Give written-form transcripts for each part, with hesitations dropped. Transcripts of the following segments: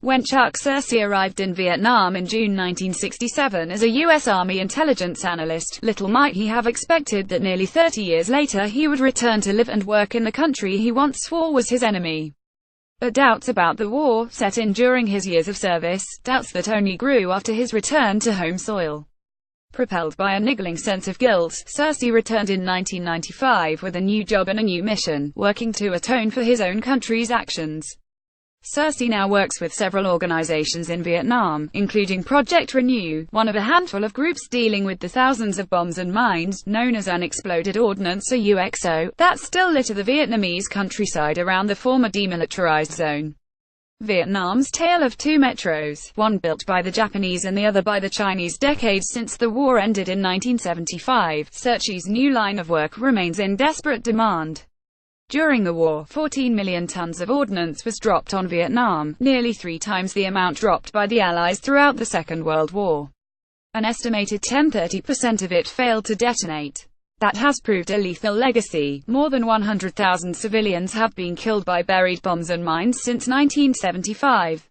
When Chuck Searcy arrived in Vietnam in June 1967 as a U.S. Army intelligence analyst, little might he have expected that nearly 30 years later he would return to live and work in the country he once swore was his enemy. But doubts about the war set in during his years of service, doubts that only grew after his return to home soil. Propelled by a niggling sense of guilt, Searcy returned in 1995 with a new job and a new mission, working to atone for his own country's actions. Searcy now works with several organizations in Vietnam, including Project Renew, one of a handful of groups dealing with the thousands of bombs and mines, known as unexploded ordnance or UXO, that still litter the Vietnamese countryside around the former demilitarized zone. Vietnam's tale of two metros, one built by the Japanese and the other by the Chinese decades since the war ended in 1975, Searcy's new line of work remains in desperate demand. During the war, 14 million tons of ordnance was dropped on Vietnam, nearly 3 times the amount dropped by the Allies throughout the Second World War. An estimated 10–30% of it failed to detonate. That has proved a lethal legacy. More than 100,000 civilians have been killed by buried bombs and mines since 1975.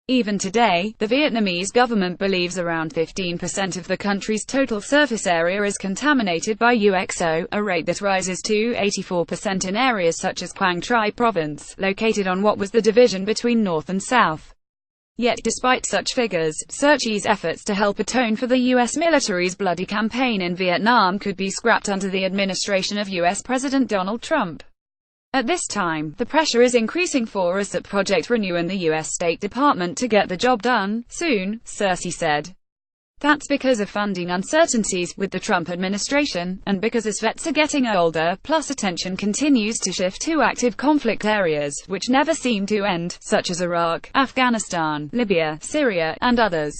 Even today, the Vietnamese government believes around 15% of the country's total surface area is contaminated by UXO, a rate that rises to 84% in areas such as Quang Tri Province, located on what was the division between North and South. Yet despite such figures, Searcy's efforts to help atone for the U.S. military's bloody campaign in Vietnam could be scrapped under the administration of U.S. President Donald Trump. At this time, the pressure is increasing for us at Project Renew and the U.S. State Department to get the job done, soon, Searcy said. That's because of funding uncertainties with the Trump administration, and because as vets are getting older, plus attention continues to shift to active conflict areas, which never seem to end, such as Iraq, Afghanistan, Libya, Syria, and others.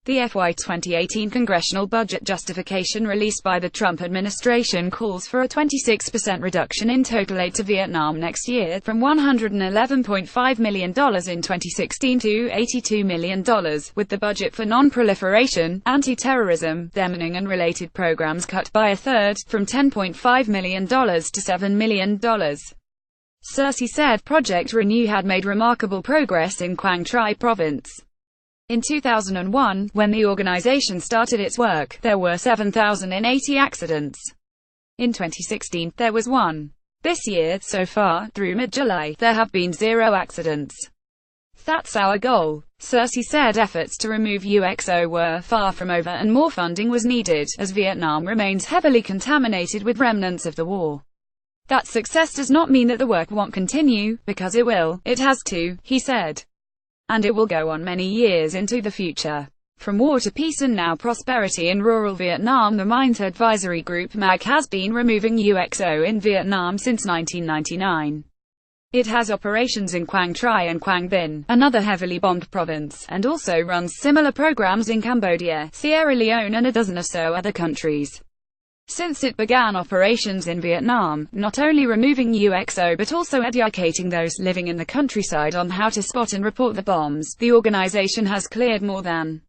The FY 2018 congressional budget justification released by the Trump administration calls for a 26% reduction in total aid to Vietnam next year, from $111.5 million in 2016 to $82 million, with the budget for non-proliferation, anti-terrorism, demining and related programs cut by a third, from $10.5 million to $7 million. Searcy said Project Renew had made remarkable progress in Quang Tri Province. In 2001, when the organization started its work, there were 7,080 accidents. In 2016, there was 1. This year, so far, through mid-July, there have been 0 accidents. That's our goal. Searcy said efforts to remove UXO were far from over and more funding was needed, as Vietnam remains heavily contaminated with remnants of the war. That success does not mean that the work won't continue, because it will. It has to, he said. And it will go on many years into the future. From war to peace and now prosperity in rural Vietnam, the Mines Advisory Group MAG has been removing UXO in Vietnam since 1999. It has operations in Quang Tri and Quang Binh, another heavily bombed province, and also runs similar programs in Cambodia, Sierra Leone and a dozen or so other countries. Since it began operations in Vietnam, not only removing UXO but also educating those living in the countryside on how to spot and report the bombs, the organization has cleared more than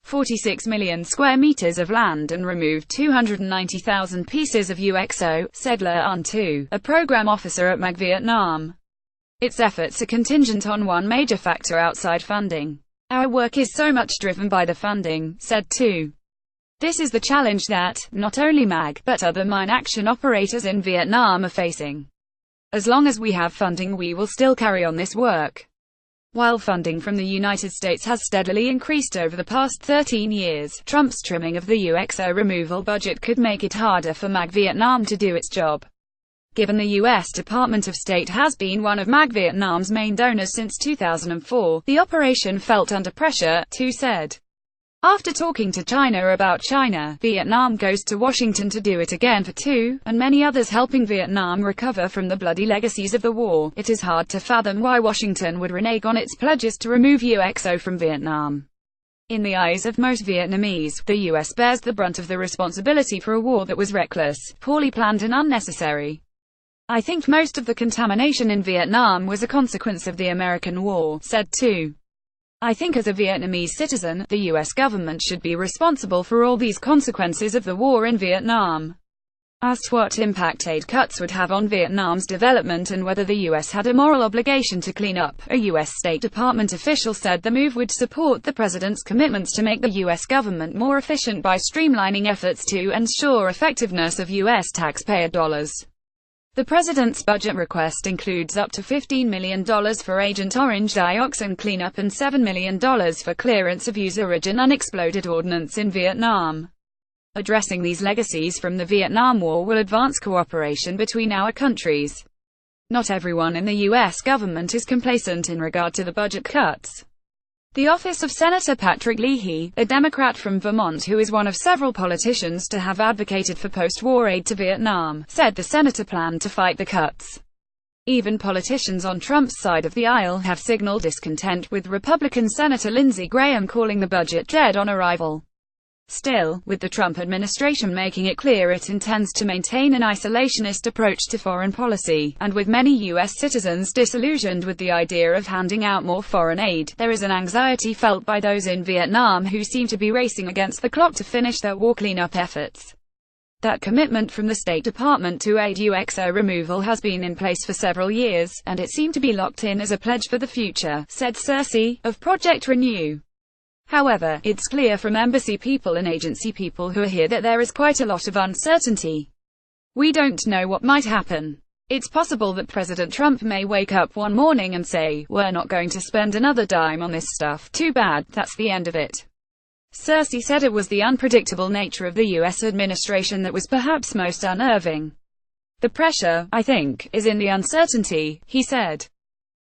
46 million square meters of land and removed 290,000 pieces of UXO, said Le Un Tu, a program officer at MAG Vietnam. Its efforts are contingent on one major factor outside funding. Our work is so much driven by the funding, said Tu. This is the challenge that, not only MAG, but other mine action operators in Vietnam are facing. As long as we have funding we will still carry on this work. While funding from the United States has steadily increased over the past 13 years, Trump's trimming of the UXO removal budget could make it harder for MAG Vietnam to do its job. Given the U.S. Department of State has been one of MAG Vietnam's main donors since 2004, the operation felt under pressure, Tu said. After talking to China about China, Vietnam goes to Washington to do it again for Tu, and many others helping Vietnam recover from the bloody legacies of the war. It is hard to fathom why Washington would renege on its pledges to remove UXO from Vietnam. In the eyes of most Vietnamese, the U.S. bears the brunt of the responsibility for a war that was reckless, poorly planned and unnecessary. I think most of the contamination in Vietnam was a consequence of the American war, said Tu. I think as a Vietnamese citizen, the U.S. government should be responsible for all these consequences of the war in Vietnam. Asked what impact aid cuts would have on Vietnam's development and whether the U.S. had a moral obligation to clean up, a U.S. State Department official said the move would support the president's commitments to make the U.S. government more efficient by streamlining efforts to ensure effectiveness of U.S. taxpayer dollars. The president's budget request includes up to $15 million for Agent Orange dioxin cleanup and $7 million for clearance of Use Origin unexploded ordnance in Vietnam. Addressing these legacies from the Vietnam War will advance cooperation between our countries. Not everyone in the U.S. government is complacent in regard to the budget cuts. The office of Senator Patrick Leahy, a Democrat from Vermont who is one of several politicians to have advocated for post-war aid to Vietnam, said the senator planned to fight the cuts. Even politicians on Trump's side of the aisle have signaled discontent, with Republican Senator Lindsey Graham calling the budget dead on arrival. Still, with the Trump administration making it clear it intends to maintain an isolationist approach to foreign policy, and with many U.S. citizens disillusioned with the idea of handing out more foreign aid, there is an anxiety felt by those in Vietnam who seem to be racing against the clock to finish their war cleanup efforts. That commitment from the State Department to aid UXO removal has been in place for several years, and it seemed to be locked in as a pledge for the future, said Cersei, of Project Renew. However, it's clear from embassy people and agency people who are here that there is quite a lot of uncertainty. We don't know what might happen. It's possible that President Trump may wake up one morning and say, "We're not going to spend another dime on this stuff. Too bad, that's the end of it." Cersei said it was the unpredictable nature of the U.S. administration that was perhaps most unnerving. "The pressure, I think, is in the uncertainty," he said.